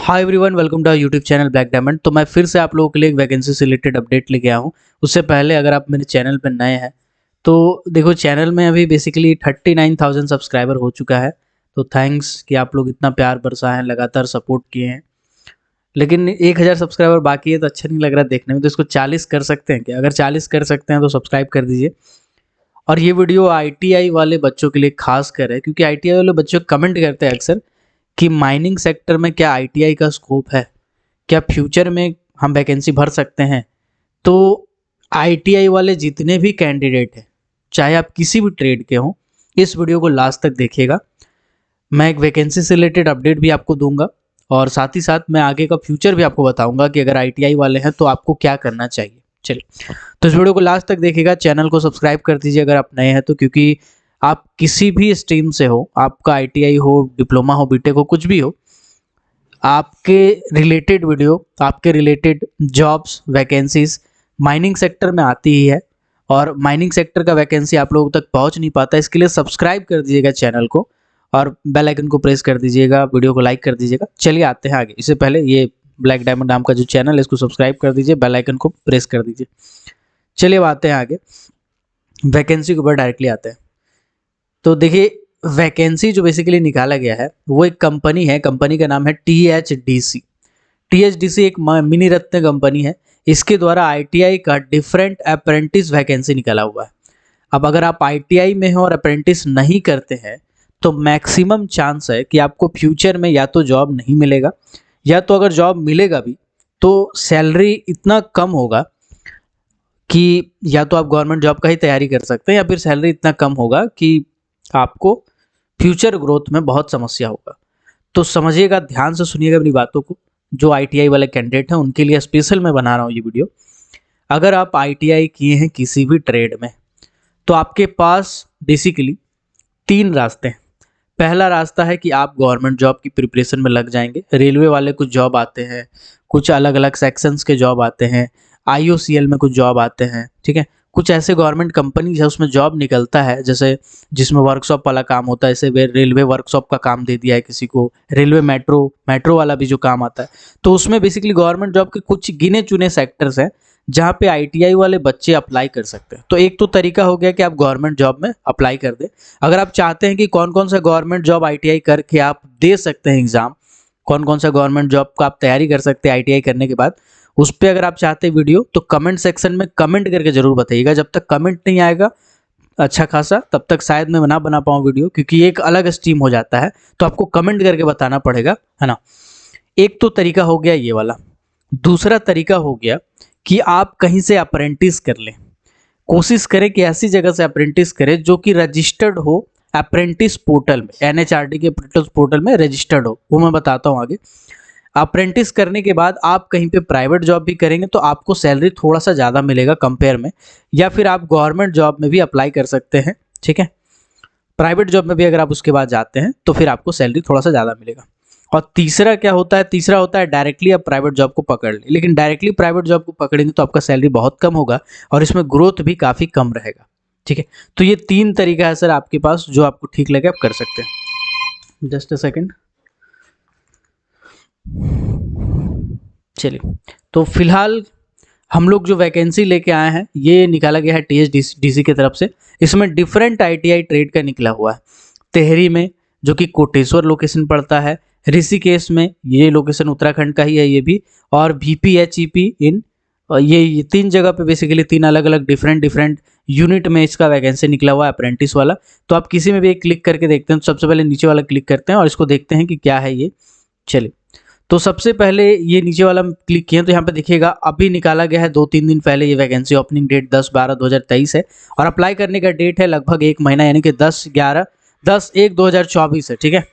Hi everyone, welcome to our YouTube channel Black Diamond. तो मैं फिर से आप लोगों के लिए एक वैकेंसी से रिलेटेड अपडेट लेके आया हूँ। उससे पहले अगर आप मेरे चैनल पर नए हैं तो देखो, चैनल में अभी बेसिकली 39,000 सब्सक्राइबर हो चुका है। तो थैंक्स कि आप लोग इतना प्यार बरसाए हैं, लगातार सपोर्ट किए हैं। लेकिन 1,000 सब्सक्राइबर बाकी है तो अच्छा नहीं लग रहा देखने में। तो इसको 40 कर सकते हैं क्या? अगर 40 कर सकते हैं तो सब्सक्राइब कर दीजिए। और ये वीडियो आईटीआई वाले बच्चों के लिए खास कर है, क्योंकि आईटीआई वाले बच्चे कमेंट करते हैं अक्सर कि माइनिंग सेक्टर में क्या आईटीआई का स्कोप है, क्या फ्यूचर में हम वैकेंसी भर सकते हैं। तो आईटीआई वाले जितने भी कैंडिडेट हैं, चाहे आप किसी भी ट्रेड के हों, इस वीडियो को लास्ट तक देखिएगा। मैं एक वैकेंसी से रिलेटेड अपडेट भी आपको दूंगा और साथ ही साथ मैं आगे का फ्यूचर भी आपको बताऊंगा कि अगर आईटीआई वाले हैं तो आपको क्या करना चाहिए। चलिए, तो इस वीडियो को लास्ट तक देखिएगा। चैनल को सब्सक्राइब कर दीजिए अगर आप नए हैं तो, क्योंकि आप किसी भी स्ट्रीम से हो, आपका आईटीआई हो, डिप्लोमा हो, बीटेक हो, कुछ भी हो, आपके रिलेटेड वीडियो, आपके related jobs, vacancies mining sector में आती ही है। और माइनिंग सेक्टर का वैकेंसी आप लोगों तक पहुंच नहीं पाता, इसके लिए सब्सक्राइब कर दीजिएगा चैनल को और बेल आइकन को प्रेस कर दीजिएगा, वीडियो को लाइक कर दीजिएगा। चलिए आते हैं आगे। इससे पहले ये ब्लैक डायमंड नाम का जो चैनल है इसको सब्सक्राइब कर दीजिए, बेल आइकन को प्रेस कर दीजिए। चलिए अब आते हैं आगे, वैकेंसी के ऊपर डायरेक्टली आते हैं। तो देखिए, वैकेंसी जो बेसिकली निकाला गया है वो एक कंपनी है, कंपनी का नाम है टीएचडीसी। टीएचडीसी एक मिनी रत्न कंपनी है। इसके द्वारा आईटीआई का डिफरेंट अप्रेंटिस वैकेंसी निकाला हुआ है। अब अगर आप आईटीआई में हो और अप्रेंटिस नहीं करते हैं तो मैक्सिमम चांस है कि आपको फ्यूचर में या तो जॉब नहीं मिलेगा, या तो अगर जॉब मिलेगा भी तो सैलरी इतना कम होगा कि या तो आप गवर्नमेंट जॉब का ही तैयारी कर सकते हैं, या फिर सैलरी इतना कम होगा कि आपको फ्यूचर ग्रोथ में बहुत समस्या होगा। तो समझिएगा, ध्यान से सुनिएगा मेरी बातों को। जो आईटीआई वाले कैंडिडेट हैं उनके लिए स्पेशल मैं बना रहा हूँ ये वीडियो। अगर आप आईटीआई किए हैं किसी भी ट्रेड में तो आपके पास बेसिकली 3 रास्ते हैं। पहला रास्ता है कि आप गवर्नमेंट जॉब की प्रिपरेशन में लग जाएंगे। रेलवे वाले कुछ जॉब आते हैं, कुछ अलग अलग सेक्शंस के जॉब आते हैं, आईओसीएल में कुछ जॉब आते हैं, ठीक है। कुछ ऐसे गवर्नमेंट कंपनीज है उसमें जॉब निकलता है, जैसे जिसमें वर्कशॉप वाला काम होता है, जैसे रेलवे वर्कशॉप का काम दे दिया है किसी को, रेलवे मेट्रो वाला भी जो काम आता है। तो उसमें बेसिकली गवर्नमेंट जॉब के कुछ गिने चुने सेक्टर्स हैं जहाँ पे आईटीआई वाले बच्चे अप्लाई कर सकते हैं। तो एक तो तरीका हो गया कि आप गवर्नमेंट जॉब में अप्लाई कर दें। अगर आप चाहते हैं कि कौन कौन सा गवर्नमेंट जॉब आईटीआई करके आप दे सकते हैं एग्जाम, कौन कौन सा गवर्नमेंट जॉब का आप तैयारी कर सकते हैं आईटीआई करने के बाद, उस पर अगर आप चाहते हैं वीडियो तो कमेंट सेक्शन में कमेंट करके जरूर बताइएगा। जब तक कमेंट नहीं आएगा अच्छा खासा, तब तक शायद मैं ना बना पाऊँ वीडियो, क्योंकि ये एक अलग स्ट्रीम हो जाता है। तो आपको कमेंट करके बताना पड़ेगा, है ना। एक तो तरीका हो गया ये वाला। दूसरा तरीका हो गया कि आप कहीं से अप्रेंटिस कर लें। कोशिश करें कि ऐसी जगह से अप्रेंटिस करें जो कि रजिस्टर्ड हो अप्रेंटिस पोर्टल में, एनएचआरडी के पोर्टल में रजिस्टर्ड हो। वो मैं बताता हूँ आगे। अप्रेंटिस करने के बाद आप कहीं पे प्राइवेट जॉब भी करेंगे तो आपको सैलरी थोड़ा सा ज़्यादा मिलेगा कंपेयर में, या फिर आप गवर्नमेंट जॉब में भी अप्लाई कर सकते हैं, ठीक है। प्राइवेट जॉब में भी अगर आप उसके बाद जाते हैं तो फिर आपको सैलरी थोड़ा सा ज़्यादा मिलेगा। और तीसरा क्या होता है? तीसरा होता है डायरेक्टली आप प्राइवेट जॉब को पकड़ लें। लेकिन डायरेक्टली प्राइवेट जॉब को पकड़ेंगे तो आपका सैलरी बहुत कम होगा और इसमें ग्रोथ भी काफ़ी कम रहेगा, ठीक है। तो ये 3 तरीका है सर आपके पास, जो आपको ठीक लगे आप कर सकते हैं। Just a second. चलिए, तो फिलहाल हम लोग जो वैकेंसी लेके आए हैं ये निकाला गया है टीएचडीसी की तरफ से। इसमें डिफरेंट आईटीआई ट्रेड का निकला हुआ है। टेहरी में, जो कि कोटेश्वर लोकेशन पड़ता है, ऋषिकेश में, ये लोकेशन उत्तराखंड का ही है ये भी, और VPHEP इन, ये 3 जगह पे बेसिकली 3 अलग अलग डिफरेंट यूनिट में इसका वैकेंसी निकला हुआ है अप्रेंटिस वाला। तो आप किसी में भी एक क्लिक करके देखते हैं। तो सबसे पहले नीचे वाला क्लिक करते हैं और इसको देखते हैं कि क्या है ये। चलिए, तो सबसे पहले ये नीचे वाला क्लिक किए तो यहाँ पे देखिएगा अभी निकाला गया है 2-3 दिन पहले ये वैकेंसी। ओपनिंग डेट 10/12/2023 है और अप्लाई करने का डेट है लगभग 1 महीना, यानी कि 10/1/2024 है, ठीक है।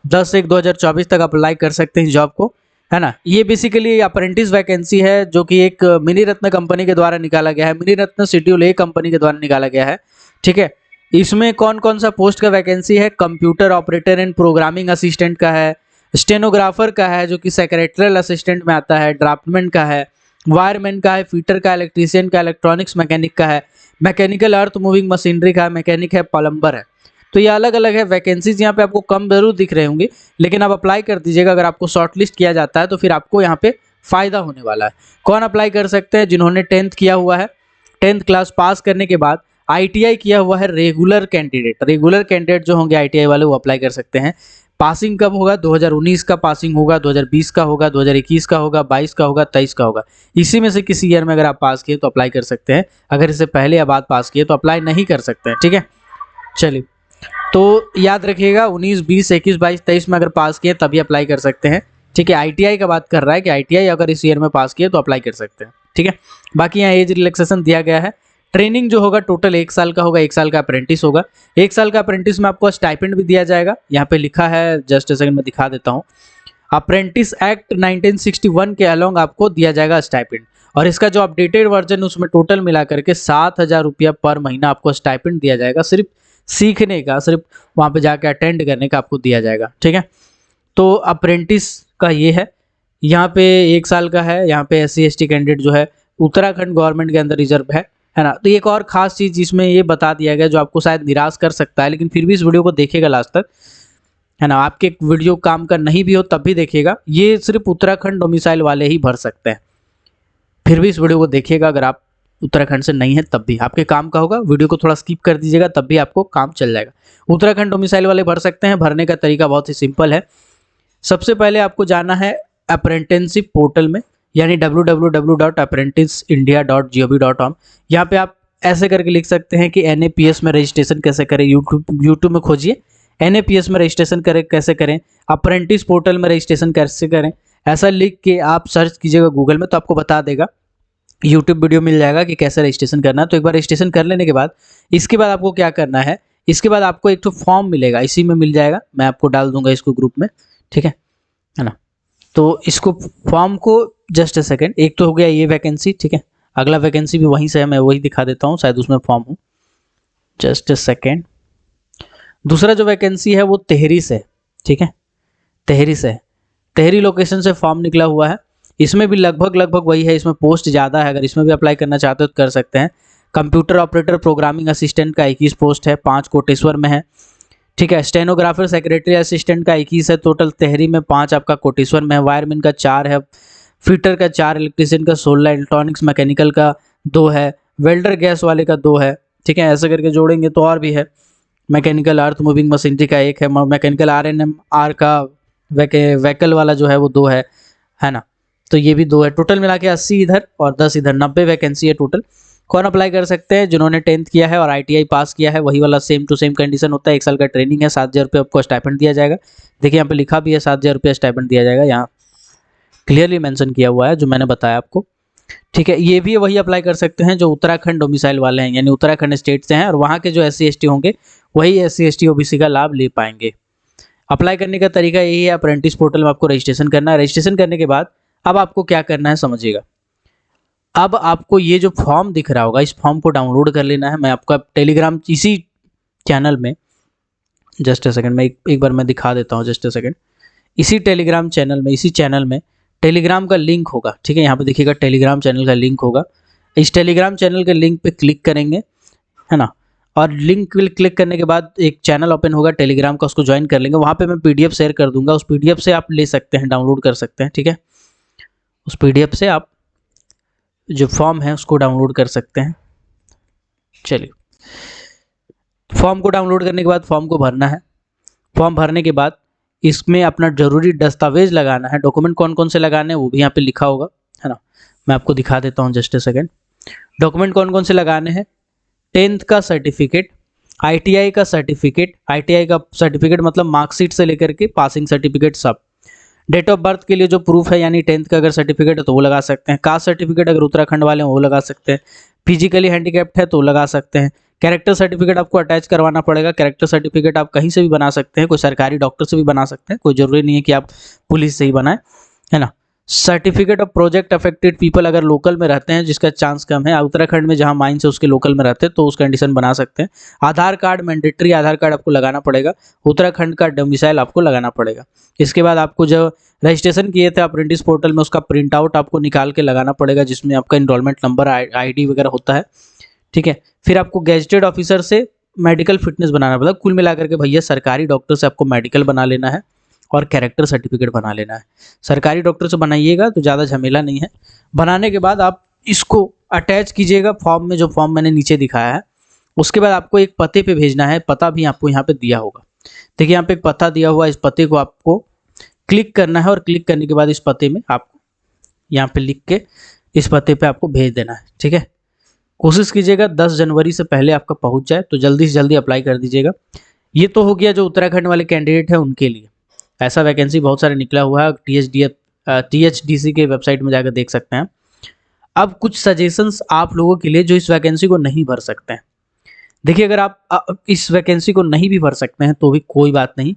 10/1/2024 तक अप्लाई कर सकते हैं इस जॉब को, है ना। ये बेसिकली अप्रेंटिस वैकेंसी है जो कि एक मिनी रत्न कंपनी के द्वारा निकाला गया है। मिनी रत्न शेड्यूल ए कंपनी के द्वारा निकाला गया है, ठीक है। इसमें कौन कौन सा पोस्ट का वैकेंसी है? Computer operator and programming assistant का है, स्टेनोग्राफर का है जो कि सेक्रेटरियल असिस्टेंट में आता है, ड्राफ्टमैन का है, वायरमैन का है, फिटर का, इलेक्ट्रीशियन का, इलेक्ट्रॉनिक्स मैकेनिक का है, मैकेनिकल अर्थ मूविंग मशीनरी का है, मैकेनिक है, प्लम्बर है। तो ये अलग अलग है। वैकेंसीज यहाँ पे आपको कम जरूर दिख रहे होंगे, लेकिन आप अप्लाई कर दीजिएगा। अगर आपको शॉर्टलिस्ट किया जाता है तो फिर आपको यहाँ पे फायदा होने वाला है। कौन अप्लाई कर सकते हैं? जिन्होंने 10th किया हुआ है, 10th क्लास पास करने के बाद ITI किया हुआ है, रेगुलर कैंडिडेट जो होंगे ITI वाले वो अप्लाई कर सकते हैं। पासिंग कब होगा? 2019 का पासिंग होगा, 2020 का होगा, 2021 का होगा, 22 का होगा, 23 का होगा। इसी में से किसी ईयर में अगर आप पास किए तो अप्लाई कर सकते हैं। अगर इससे पहले या बाद पास किए तो अप्लाई नहीं कर सकते हैं। ठीक है, चलिए तो याद रखिएगा 19, 20, 21, 22, 23 में अगर पास किए तभी अप्लाई कर सकते हैं। ठीक है, ITI का बात कर रहा है कि ITI अगर इस ईयर में पास किए तो अप्लाई कर सकते हैं। ठीक है, बाकी यहाँ एज रिलैक्सेशन दिया गया है। ट्रेनिंग जो होगा टोटल 1 साल का होगा, 1 साल का अप्रेंटिस होगा। 1 साल का अप्रेंटिस में आपको स्टाइपेंड भी दिया जाएगा। यहाँ पे लिखा है, जस्ट सेकंड में दिखा देता हूँ। अप्रेंटिस एक्ट 1961 के अलोंग आपको दिया जाएगा स्टाइपेंड, और इसका जो अपडेटेड वर्जन उसमें टोटल मिला करके 7,000 रुपया पर महीना आपको स्टाइपेंड दिया जाएगा। सिर्फ सीखने का, सिर्फ वहाँ पे जाके अटेंड करने का आपको दिया जाएगा। ठीक है, तो अप्रेंटिस का ये है। यहाँ पे 1 साल का है। यहाँ पे SC ST कैंडिडेट जो है उत्तराखंड गवर्नमेंट के अंदर रिजर्व है ना। तो एक और खास चीज़ जिसमें ये बता दिया गया जो आपको शायद निराश कर सकता है, लेकिन फिर भी इस वीडियो को देखिएगा लास्ट तक, है ना। आपके वीडियो काम का नहीं भी हो तब भी देखिएगा। ये सिर्फ उत्तराखंड डोमिसाइल वाले ही भर सकते हैं। फिर भी इस वीडियो को देखिएगा, अगर आप उत्तराखंड से नहीं है तब भी आपके काम का होगा। वीडियो को थोड़ा स्किप कर दीजिएगा, तब भी आपको काम चल जाएगा। उत्तराखंड डोमिसाइल वाले भर सकते हैं। भरने का तरीका बहुत ही सिंपल है। सबसे पहले आपको जाना है अप्रेंटिसशिप पोर्टल में, यानी www.apprenticeindia.gov.com। यहाँ पे आप ऐसे करके लिख सकते हैं कि NAPS में रजिस्ट्रेशन कैसे करें। यूट्यूब में खोजिए NAPS में रजिस्ट्रेशन करें कैसे करें, अप्रेंटिस पोर्टल में रजिस्ट्रेशन कैसे करें, ऐसा लिख के आप सर्च कीजिएगा गूगल में तो आपको बता देगा। यूट्यूब वीडियो मिल जाएगा कि कैसे रजिस्ट्रेशन करना है। तो एक बार रजिस्ट्रेशन कर लेने के बाद इसके बाद आपको क्या करना है, इसके बाद आपको एक तो फॉर्म मिलेगा, इसी में मिल जाएगा। मैं आपको डाल दूंगा इसको ग्रुप में, ठीक है ना। तो इसको फॉर्म को जस्ट अ सेकेंड, एक तो हो गया ये वैकेंसी, ठीक है। अगला वैकेंसी भी वहीं से है, मैं वही दिखा देता हूँ, शायद उसमें फॉर्म हो। Just a second. दूसरा जो वैकेंसी है वो टिहरी से, ठीक है, टिहरी से, टिहरी लोकेशन से फॉर्म निकला हुआ है। इसमें भी लगभग वही है, इसमें पोस्ट ज़्यादा है। अगर इसमें भी अप्लाई करना चाहते हो तो कर सकते हैं। कंप्यूटर ऑपरेटर प्रोग्रामिंग असिस्टेंट का 21 पोस्ट है, 5 कोटेश्वर में है, ठीक है। स्टेनोग्राफर सेक्रेटरी असिस्टेंट का 21 है टोटल, टिहरी में 5 आपका कोटेश्वर में है। वायरमैन का 4 है, फिटर का 4, इलेक्ट्रीशियन का 16, इलेक्ट्रॉनिक्स मैकेनिकल का 2 है, वेल्डर गैस वाले का 2 है, ठीक है। ऐसे करके जोड़ेंगे तो और भी है। मैकेनिकल अर्थ मूविंग मशीनरी का 1 है, मैकेनिकल RNMR का व्हीकल वाला जो है वो 2 है ना। तो ये भी 2 है। टोटल मिला के 80 इधर और 10 इधर, 90 वैकेंसी है टोटल। कौन अप्लाई कर सकते हैं? जिन्होंने 10th किया है और ITI पास किया है, वही वाला सेम टू सेम कंडीशन होता है। 1 साल का ट्रेनिंग है, 7,000 रुपये आपको स्टाइपेंड दिया जाएगा। देखिए यहाँ पे लिखा भी है 7,000 रुपये स्टाइपेंड दिया जाएगा, यहाँ क्लियरली मेंशन किया हुआ है जो मैंने बताया आपको, ठीक है। ये भी वही अप्लाई कर सकते हैं जो उत्तराखंड डोमिसाइल वाले हैं, यानी उत्तराखंड स्टेट से हैं, और वहाँ के जो SC ST होंगे वही SC ST OBC का लाभ ले पाएंगे। अप्लाई करने का तरीका यही है, अप्रेंटिस पोर्टल में आपको रजिस्ट्रेशन करना है। रजिस्ट्रेशन करने के बाद अब आपको क्या करना है समझिएगा। अब आपको ये जो फॉर्म दिख रहा होगा, इस फॉर्म को डाउनलोड कर लेना है। मैं आपका टेलीग्राम इसी चैनल में, जस्ट अ सेकंड, मैं एक बार मैं दिखा देता हूँ, जस्ट अ सेकंड। इसी टेलीग्राम चैनल में, इसी चैनल में टेलीग्राम का लिंक होगा, ठीक है। यहाँ पे देखिएगा टेलीग्राम चैनल का लिंक होगा। इस टेलीग्राम चैनल के लिंक पे क्लिक करेंगे, है ना, और लिंक क्लिक करने के बाद एक चैनल ओपन होगा टेलीग्राम का, उसको ज्वाइन कर लेंगे। वहाँ पे मैं PDF शेयर कर दूंगा, उस PDF से आप ले सकते हैं, डाउनलोड कर सकते हैं, ठीक है। उस PDF से आप जो फॉर्म है उसको डाउनलोड कर सकते हैं। चलिए, फॉर्म को डाउनलोड करने के बाद फॉर्म को भरना है। फॉर्म भरने के बाद इसमें अपना जरूरी दस्तावेज लगाना है। डॉक्यूमेंट कौन कौन से लगाने हैं वो भी यहाँ पे लिखा होगा, है ना। मैं आपको दिखा देता हूँ, जस्ट अ सेकेंड। डॉक्यूमेंट कौन कौन से लगाने हैं? 10th का सर्टिफिकेट, ITI का सर्टिफिकेट, ITI का सर्टिफिकेट मतलब मार्कशीट से लेकर के पासिंग सर्टिफिकेट सब। डेट ऑफ बर्थ के लिए जो प्रूफ है, यानी 10th का अगर सर्टिफिकेट है तो वो लगा सकते हैं। कास्ट सर्टिफिकेट अगर उत्तराखंड वाले हैं वो लगा सकते हैं। फिजिकली हैंडीकैप्ड है तो लगा सकते हैं। कैरेक्टर सर्टिफिकेट आपको अटैच करवाना पड़ेगा। कैरेक्टर सर्टिफिकेट आप कहीं से भी बना सकते हैं, कोई सरकारी डॉक्टर से भी बना सकते हैं, कोई जरूरी नहीं है कि आप पुलिस से ही बनाएं, है ना। Certificate of project affected people, अगर लोकल में रहते हैं जिसका चांस कम है, उत्तराखंड में जहां माइंस है उसके लोकल में रहते हैं तो उस कंडीशन बना सकते हैं। आधार कार्ड मैंडेटरी, आधार कार्ड आपको लगाना पड़ेगा। उत्तराखंड का डोमिसाइल आपको लगाना पड़ेगा। इसके बाद आपको जो रजिस्ट्रेशन किए थे अप्रेंटिस पोर्टल में, उसका प्रिंट आउट आपको निकाल के लगाना पड़ेगा, जिसमें आपका इनरोलमेंट नंबर, ID वगैरह होता है, ठीक है। फिर आपको गेजेटेड ऑफिसर से मेडिकल फिटनेस बनाना पड़ता है। कुल मिलाकर के भैया सरकारी डॉक्टर से आपको मेडिकल बना लेना है और कैरेक्टर सर्टिफिकेट बना लेना है। सरकारी डॉक्टर से बनाइएगा तो ज़्यादा झमेला नहीं है। बनाने के बाद आप इसको अटैच कीजिएगा फॉर्म में, जो फॉर्म मैंने नीचे दिखाया है। उसके बाद आपको एक पते पे भेजना है, पता भी आपको यहाँ पे दिया होगा। देखिए यहाँ पे एक पता दिया हुआ है, इस पते को आपको क्लिक करना है और क्लिक करने के बाद इस पते में आपको यहाँ पे लिख के इस पते पे आपको भेज देना है। ठीक है, कोशिश कीजिएगा 10 जनवरी से पहले आपका पहुँच जाए, तो जल्दी से जल्दी अप्लाई कर दीजिएगा। ये तो हो गया जो उत्तराखंड वाले कैंडिडेट हैं उनके लिए। ऐसा वैकेंसी बहुत सारे निकला हुआ है, THDC के वेबसाइट में जाकर देख सकते हैं। अब कुछ सजेशंस आप लोगों के लिए जो इस वैकेंसी को नहीं भर सकते हैं। देखिए अगर आप इस वैकेंसी को नहीं भी भर सकते हैं तो भी कोई बात नहीं।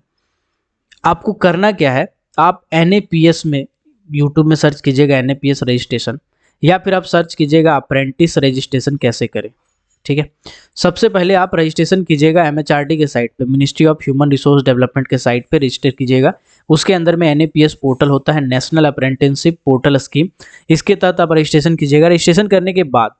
आपको करना क्या है, आप NAPS में यूट्यूब में सर्च कीजिएगा NAPS रजिस्ट्रेशन, या फिर आप सर्च कीजिएगा अप्रेंटिस रजिस्ट्रेशन कैसे करें। ठीक है, सबसे पहले आप रजिस्ट्रेशन कीजिएगा MHRD के साइट पे, ministry of human resource development के साइट पे रजिस्टर कीजिएगा। उसके अंदर में NAPS पोर्टल होता है, नेशनल अप्रेंटिसशिप पोर्टल स्कीम। इसके तहत आप रजिस्ट्रेशन कीजिएगा। रजिस्ट्रेशन करने के बाद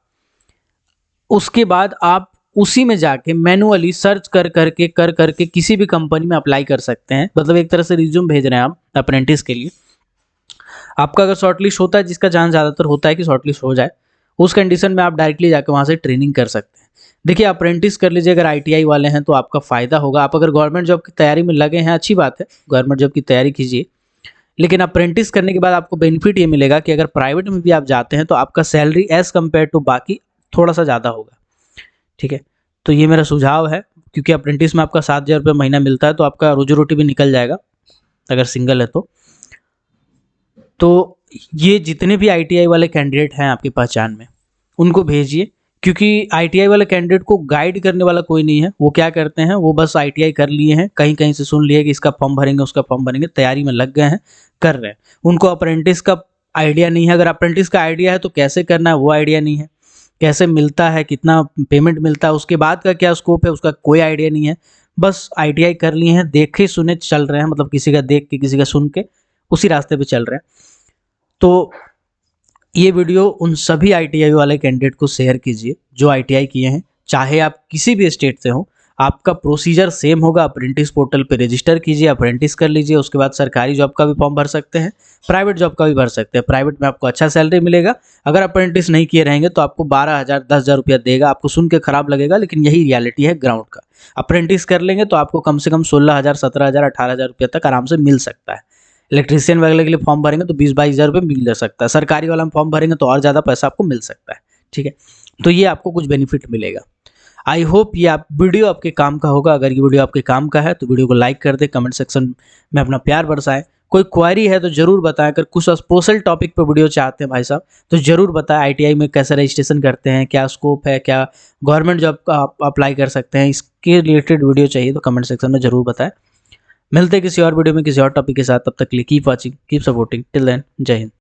उसके बाद आप उसी में जाके मैनुअली सर्च कर करके किसी भी कंपनी में अप्लाई कर सकते हैं। मतलब एक तरह से रिज्यूम भेज रहे हैं आप अप्रेंटिस के लिए। आपका अगर शॉर्टलिस्ट होता है, जिसका चांस ज़्यादातर होता है कि शॉर्टलिस्ट हो जाए, उस कंडीशन में आप डायरेक्टली जाकर वहाँ से ट्रेनिंग कर सकते हैं। देखिए अप्रेंटिस कर लीजिए, अगर ITI वाले हैं तो आपका फ़ायदा होगा। आप अगर गवर्नमेंट जॉब की तैयारी में लगे हैं, अच्छी बात है, गवर्नमेंट जॉब की तैयारी कीजिए। लेकिन अप्रेंटिस करने के बाद आपको बेनिफिट ये मिलेगा कि अगर प्राइवेट में भी आप जाते हैं तो आपका सैलरी एज़ कम्पेयर टू बाकी थोड़ा सा ज़्यादा होगा। ठीक है, तो ये मेरा सुझाव है, क्योंकि अप्रेंटिस में आपका 7,000 रुपये महीना मिलता है, तो आपका रोजी रोटी भी निकल जाएगा अगर सिंगल है तो ये जितने भी ITI वाले कैंडिडेट हैं आपकी पहचान में, उनको भेजिए, क्योंकि ITI वाले कैंडिडेट को गाइड करने वाला कोई नहीं है। वो क्या करते हैं, वो बस ITI कर लिए हैं, कहीं कहीं से सुन लिए कि इसका फॉर्म भरेंगे उसका फॉर्म भरेंगे, तैयारी में लग गए हैं, कर रहे हैं। उनको अप्रेंटिस का आइडिया नहीं है। अगर अप्रेंटिस का आइडिया है तो कैसे करना है वो आइडिया नहीं है, कैसे मिलता है, कितना पेमेंट मिलता है, उसके बाद का क्या स्कोप है, उसका कोई आइडिया नहीं है। बस ITI कर लिए हैं, देखे सुने चल रहे हैं, मतलब किसी का देख के किसी का सुन के उसी रास्ते पे चल रहे हैं। तो ये वीडियो उन सभी ITI वाले कैंडिडेट को शेयर कीजिए जो ITI किए हैं, चाहे आप किसी भी स्टेट से हो। आपका प्रोसीजर सेम होगा। अप्रेंटिस पोर्टल पे रजिस्टर कीजिए, अप्रेंटिस कर लीजिए। उसके बाद सरकारी जॉब का भी फॉर्म भर सकते हैं, प्राइवेट जॉब का भी भर सकते हैं। प्राइवेट में आपको अच्छा सैलरी मिलेगा। अगर अप्रेंटिस नहीं किए रहेंगे तो आपको 12,000 10,000 रुपया देगा। आपको सुन के खराब लगेगा, लेकिन यही रियलिटी है ग्राउंड का। अप्रेंटिस कर लेंगे तो आपको कम से कम 16,000 17,000 18,000 रुपया तक आराम से मिल सकता है। इलेक्ट्रीशियन वगैरह के लिए फॉर्म भरेंगे तो 20-22 हज़ार रुपये मिल जा सकता है। सरकारी वाला में फॉर्म भरेंगे तो और ज़्यादा पैसा आपको मिल सकता है। ठीक है, तो ये आपको कुछ बेनिफिट मिलेगा। आई होप ये वीडियो आपके काम का होगा। अगर ये वीडियो आपके काम का है तो वीडियो को लाइक कर दे, कमेंट सेक्शन में अपना प्यार बरसाएं। कोई क्वारी है तो जरूर बताएं। अगर कुछ स्पेशल टॉपिक पे वीडियो चाहते हैं भाई साहब तो जरूर बताएं। ITI में कैसे रजिस्ट्रेशन करते हैं, क्या स्कोप है, क्या गवर्नमेंट जॉब का आप अप्लाई कर सकते हैं, इसके रिलेटेड वीडियो चाहिए तो कमेंट सेक्शन में जरूर बताएं। मिलते हैं किसी और वीडियो में किसी और टॉपिक के साथ। तब तक के लिए keep watching, keep supporting. Till then, जय हिंद।